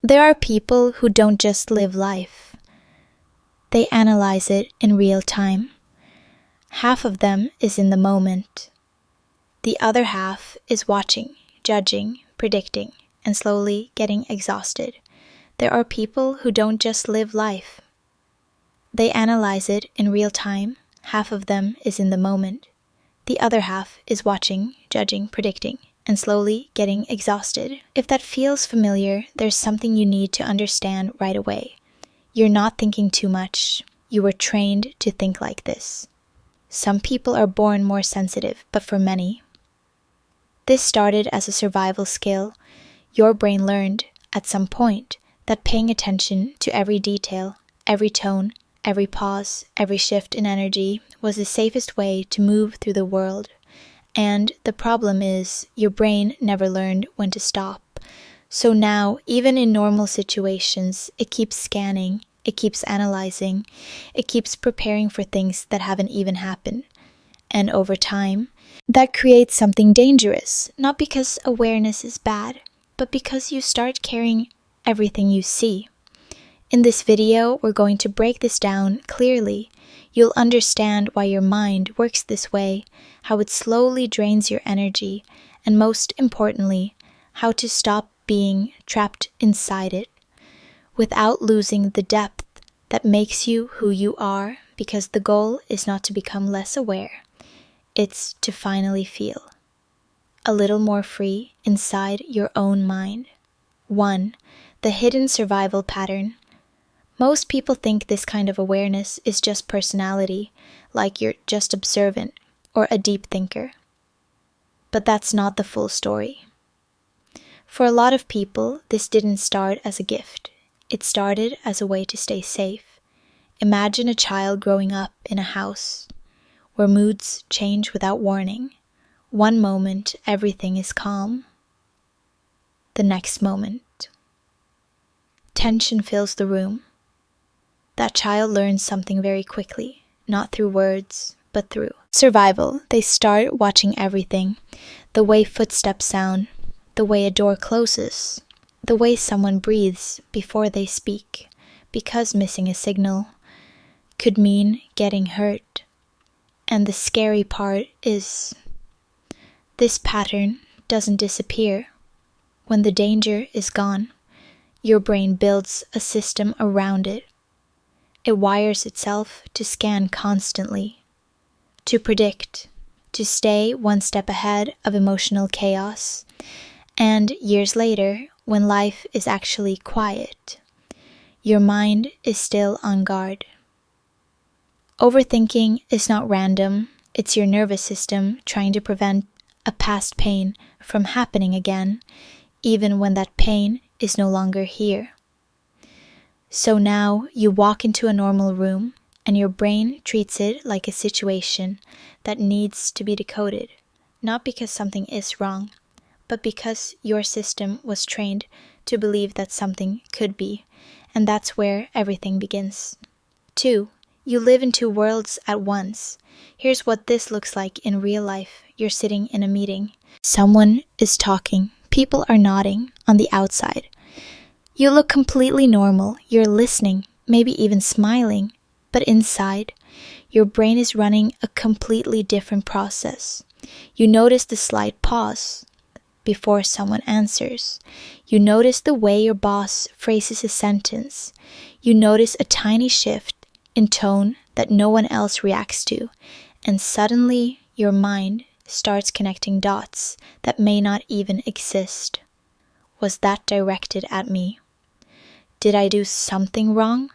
There are people who don't just live life. They analyze it in real time. Half of them is in the moment. The other half is watching, judging, predicting, and slowly getting exhausted. There are people who don't just live life. They analyze it in real time. Half of them is in the moment. The other half is watching, judging, predicting, and slowly getting exhausted. If that feels familiar, there's something you need to understand right away. You're not thinking too much. You were trained to think like this. Some people are born more sensitive, but for many, this started as a survival skill. Your brain learned, at some point, that paying attention to every detail, every tone, every pause, every shift in energy was the safest way to move through the world. And the problem is, your brain never learned when to stop. So now, even in normal situations, it keeps scanning, it keeps analyzing, it keeps preparing for things that haven't even happened. And over time, that creates something dangerous, not because awareness is bad, but because you start carrying everything you see. In this video, we're going to break this down clearly. You'll understand why your mind works this way, how it slowly drains your energy, and most importantly, how to stop being trapped inside it without losing the depth that makes you who you are, because the goal is not to become less aware. It's to finally feel a little more free inside your own mind. 1. The hidden survival pattern. Most people think this kind of awareness is just personality, like you're just observant or a deep thinker. But that's not the full story. For a lot of people, this didn't start as a gift. It started as a way to stay safe. Imagine a child growing up in a house where moods change without warning. One moment, everything is calm. The next moment, tension fills the room. That child learns something very quickly, not through words, but through survival. They start watching everything, the way footsteps sound, the way a door closes, the way someone breathes before they speak, because missing a signal could mean getting hurt. And the scary part is, this pattern doesn't disappear. When the danger is gone, your brain builds a system around it. It wires itself to scan constantly, to predict, to stay one step ahead of emotional chaos. And years later, when life is actually quiet, your mind is still on guard. Overthinking is not random. It's your nervous system trying to prevent a past pain from happening again, even when that pain is no longer here. So now you walk into a normal room and your brain treats it like a situation that needs to be decoded, not because something is wrong, but because your system was trained to believe that something could be, and that's where everything begins. 2. You live in two worlds at once. Here's what this looks like in real life. You're sitting in a meeting. Someone is talking. People are nodding on the outside. You look completely normal. You're listening, maybe even smiling. But inside, your brain is running a completely different process. You notice the slight pause before someone answers. You notice the way your boss phrases a sentence. You notice a tiny shift in tone that no one else reacts to. And suddenly, your mind starts connecting dots that may not even exist. Was that directed at me? Did I do something wrong?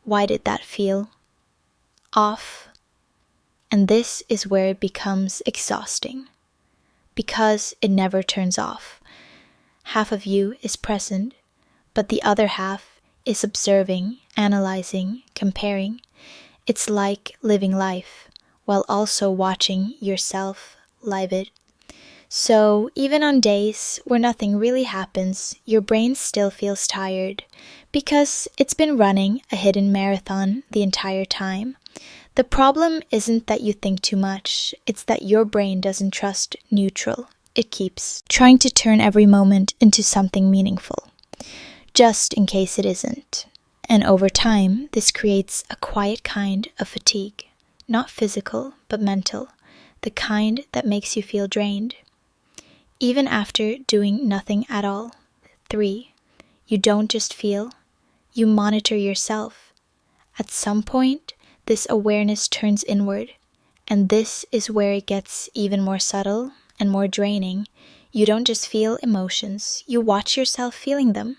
Why did that feel off? And this is where it becomes exhausting, because it never turns off. Half of you is present, but the other half is observing, analyzing, comparing. It's like living life while also watching yourself live it. So even on days where nothing really happens, your brain still feels tired because it's been running a hidden marathon the entire time. The problem isn't that you think too much, it's that your brain doesn't trust neutral. It keeps trying to turn every moment into something meaningful. just in case it isn't. And over time, this creates a quiet kind of fatigue, not physical, but mental, the kind that makes you feel drained. Even after doing nothing at all. 3. You don't just feel, you monitor yourself. At some point, this awareness turns inward, and this is where it gets even more subtle and more draining. You don't just feel emotions, you watch yourself feeling them.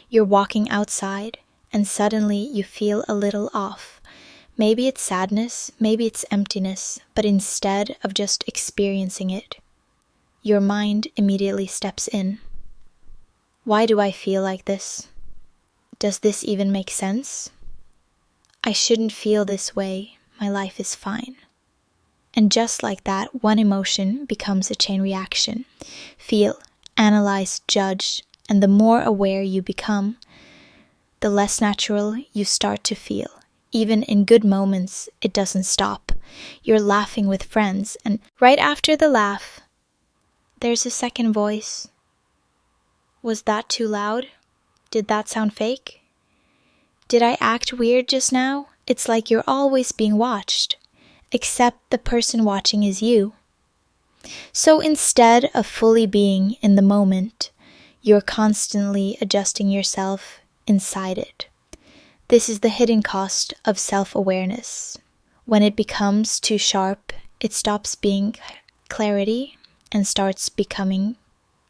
You're walking outside, and suddenly you feel a little off. Maybe it's sadness, maybe it's emptiness, but instead of just experiencing it, your mind immediately steps in. Why do I feel like this? Does this even make sense? I shouldn't feel this way. My life is fine. And just like that, one emotion becomes a chain reaction. Feel, analyze, judge, and the more aware you become, the less natural you start to feel. Even in good moments, it doesn't stop. You're laughing with friends, and right after the laugh, there's a second voice. Was that too loud? Did that sound fake? Did I act weird just now? It's like you're always being watched, except the person watching is you. So instead of fully being in the moment, you're constantly adjusting yourself inside it. This is the hidden cost of self-awareness. When it becomes too sharp, it stops being clarity and starts becoming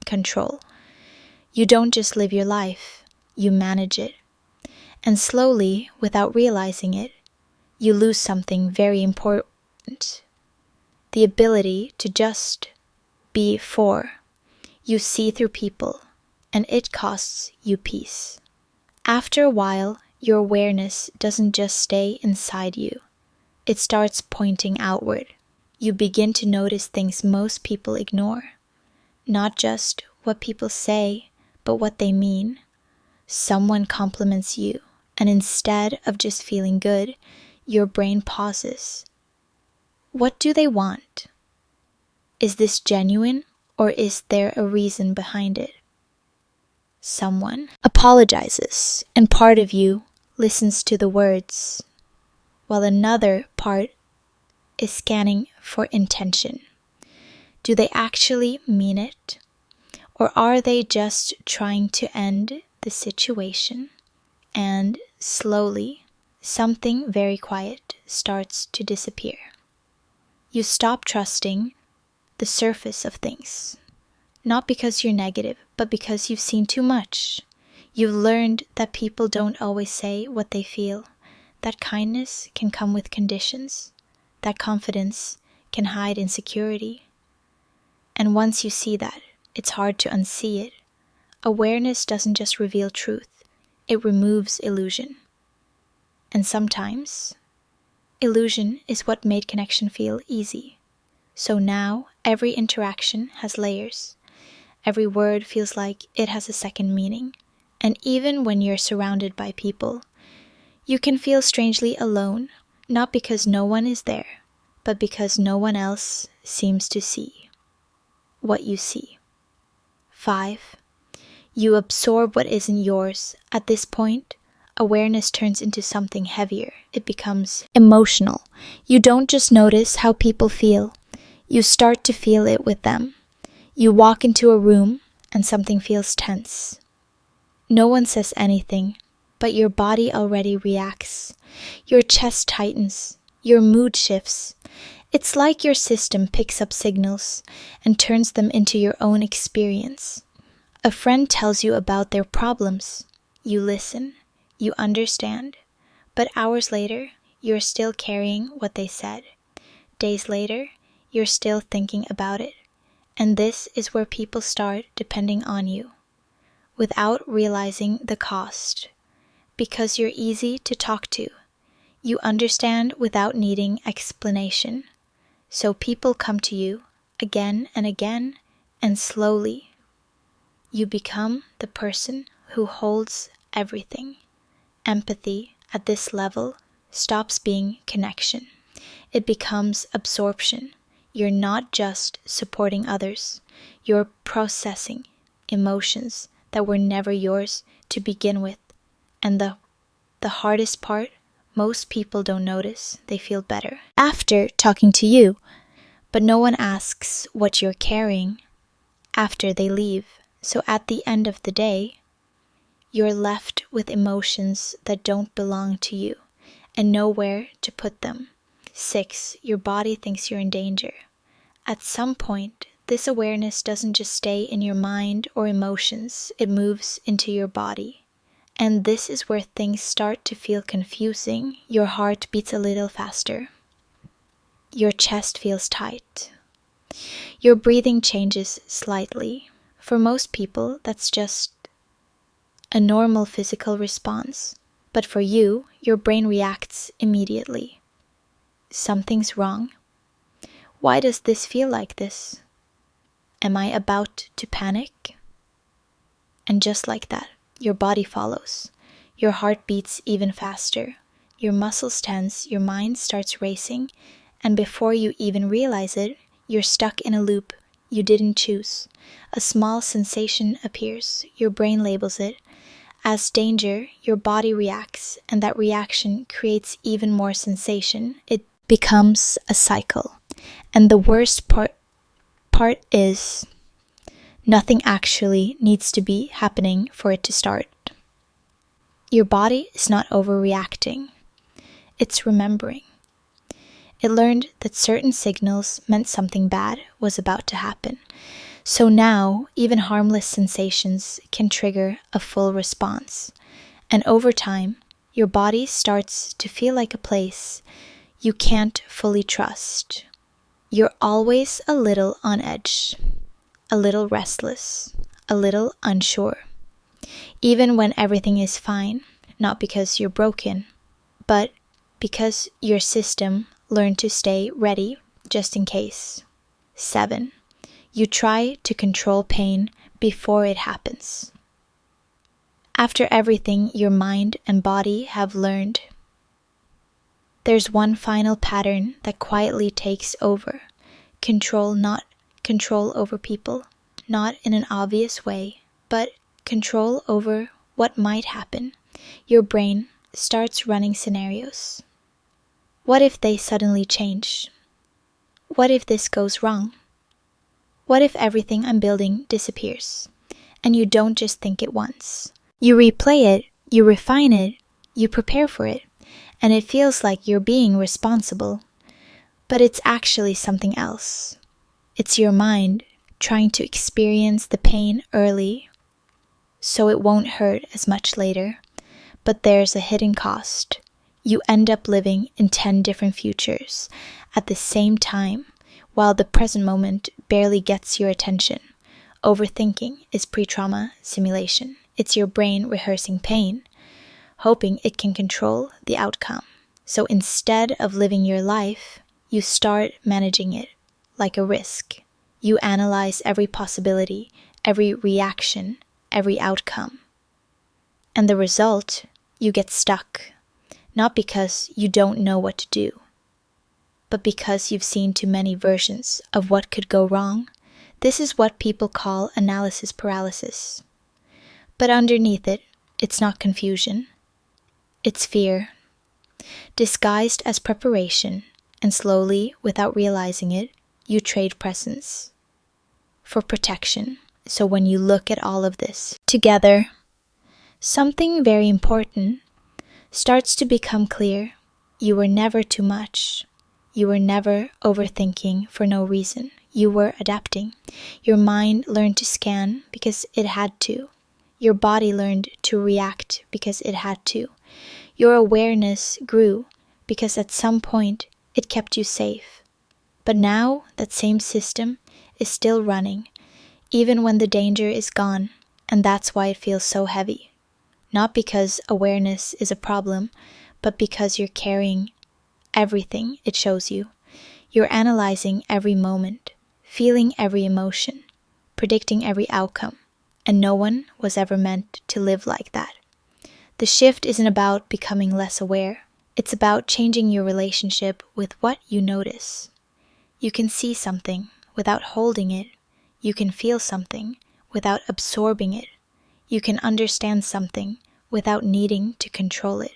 control. You don't just live your life, you manage it. And slowly, without realizing it, you lose something very important. The ability to just be for. You see through people, and it costs you peace. After a while, your awareness doesn't just stay inside you. It starts pointing outward. You begin to notice things most people ignore. Not just what people say, but what they mean. Someone compliments you, and instead of just feeling good, your brain pauses. What do they want? Is this genuine, or is there a reason behind it? Someone apologizes, and part of you listens to the words, while another part is scanning for intention. Do they actually mean it? Or are they just trying to end the situation? And slowly, something very quiet starts to disappear. You stop trusting the surface of things. Not because you're negative, but because you've seen too much. You've learned that people don't always say what they feel, that kindness can come with conditions, that confidence can hide insecurity. And once you see that, it's hard to unsee it. Awareness doesn't just reveal truth, it removes illusion. And sometimes, illusion is what made connection feel easy. So now, every interaction has layers. Every word feels like it has a second meaning. And even when you're surrounded by people, you can feel strangely alone, not because no one is there, but because no one else seems to see what you see. 5. You absorb what isn't yours. At this point, awareness turns into something heavier. It becomes emotional. You don't just notice how people feel. You start to feel it with them. You walk into a room and something feels tense. No one says anything, but your body already reacts. Your chest tightens. Your mood shifts. It's like your system picks up signals and turns them into your own experience. A friend tells you about their problems. You listen. You understand. But hours later, you're still carrying what they said. Days later, you're still thinking about it. And this is where people start depending on you, without realizing the cost. Because you're easy to talk to. You understand without needing explanation. So people come to you again and again, and slowly, you become the person who holds everything. Empathy at this level stops being connection. It becomes absorption. You're not just supporting others. You're processing emotions that were never yours to begin with, and the hardest part, most people don't notice. They feel better after talking to you, but no one asks what you're carrying after they leave. So at the end of the day, you're left with emotions that don't belong to you and nowhere to put them. 6, your body thinks you're in danger. At some point, this awareness doesn't just stay in your mind or emotions, it moves into your body. And this is where things start to feel confusing. Your heart beats a little faster. Your chest feels tight. Your breathing changes slightly. For most people, that's just a normal physical response. But for you, your brain reacts immediately. Something's wrong. Why does this feel like this? Am I about to panic? And just like that, your body follows. Your heart beats even faster. Your muscles tense, your mind starts racing, and before you even realize it, you're stuck in a loop you didn't choose. A small sensation appears. Your brain labels it as danger. Your body reacts, and that reaction creates even more sensation. It becomes a cycle. And the worst part is nothing actually needs to be happening for it to start. Your body is not overreacting. It's remembering. It learned that certain signals meant something bad was about to happen. So now, even harmless sensations can trigger a full response. And over time, your body starts to feel like a place you can't fully trust. You're always a little on edge, a little restless, a little unsure. Even when everything is fine, not because you're broken, but because your system learned to stay ready just in case. 7, you try to control pain before it happens. After everything your mind and body have learned, there's one final pattern that quietly takes over. Control, not control over people, not in an obvious way, but control over what might happen. Your brain starts running scenarios. What if they suddenly change? What if this goes wrong? What if everything I'm building disappears? And you don't just think it once. You replay it, you refine it, you prepare for it, and it feels like you're being responsible. But it's actually something else. It's your mind trying to experience the pain early so it won't hurt as much later. But there's a hidden cost. You end up living in 10 different futures at the same time, while the present moment barely gets your attention. Overthinking is pre-trauma simulation. It's your brain rehearsing pain, hoping it can control the outcome. So instead of living your life, you start managing it like a risk. You analyze every possibility, every reaction, every outcome. And the result, you get stuck. Not because you don't know what to do, but because you've seen too many versions of what could go wrong. This is what people call analysis paralysis. But underneath it, it's not confusion. It's fear, disguised as preparation, and slowly, without realizing it, you trade presence for protection. So when you look at all of this together, something very important starts to become clear. You were never too much. You were never overthinking for no reason. You were adapting. Your mind learned to scan because it had to. Your body learned to react because it had to. Your awareness grew because at some point it kept you safe. But now that same system is still running, even when the danger is gone, and that's why it feels so heavy. Not because awareness is a problem, but because you're carrying everything it shows you. You're analyzing every moment, feeling every emotion, predicting every outcome, and no one was ever meant to live like that. The shift isn't about becoming less aware. It's about changing your relationship with what you notice. You can see something without holding it. You can feel something without absorbing it. you can understand something without needing to control it.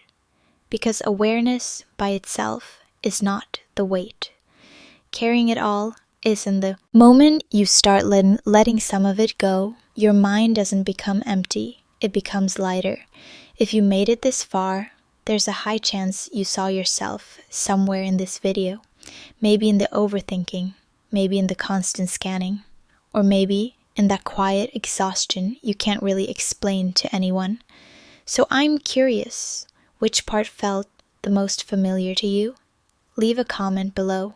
Because awareness by itself is not the weight. Carrying it all is in the moment you start letting some of it go, your mind doesn't become empty, it becomes lighter. If you made it this far, there's a high chance you saw yourself somewhere in this video. Maybe in the overthinking, maybe in the constant scanning, or maybe in that quiet exhaustion you can't really explain to anyone. So I'm curious, which part felt the most familiar to you? Leave a comment below.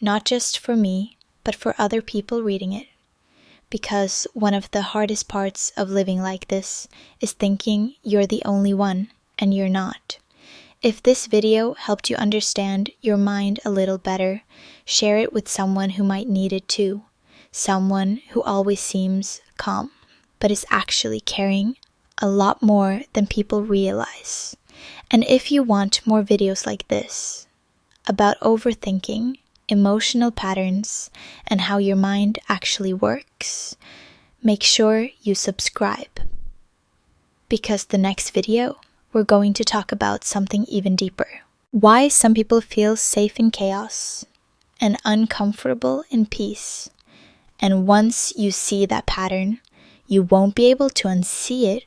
Not just for me, but for other people reading it. Because one of the hardest parts of living like this is thinking you're the only one, and you're not. If this video helped you understand your mind a little better, share it with someone who might need it too. Someone who always seems calm, but is actually carrying a lot more than people realize. And if you want more videos like this, about overthinking, emotional patterns, and how your mind actually works, make sure you subscribe. Because the next video, we're going to talk about something even deeper. Why some people feel safe in chaos and uncomfortable in peace. And once you see that pattern, you won't be able to unsee it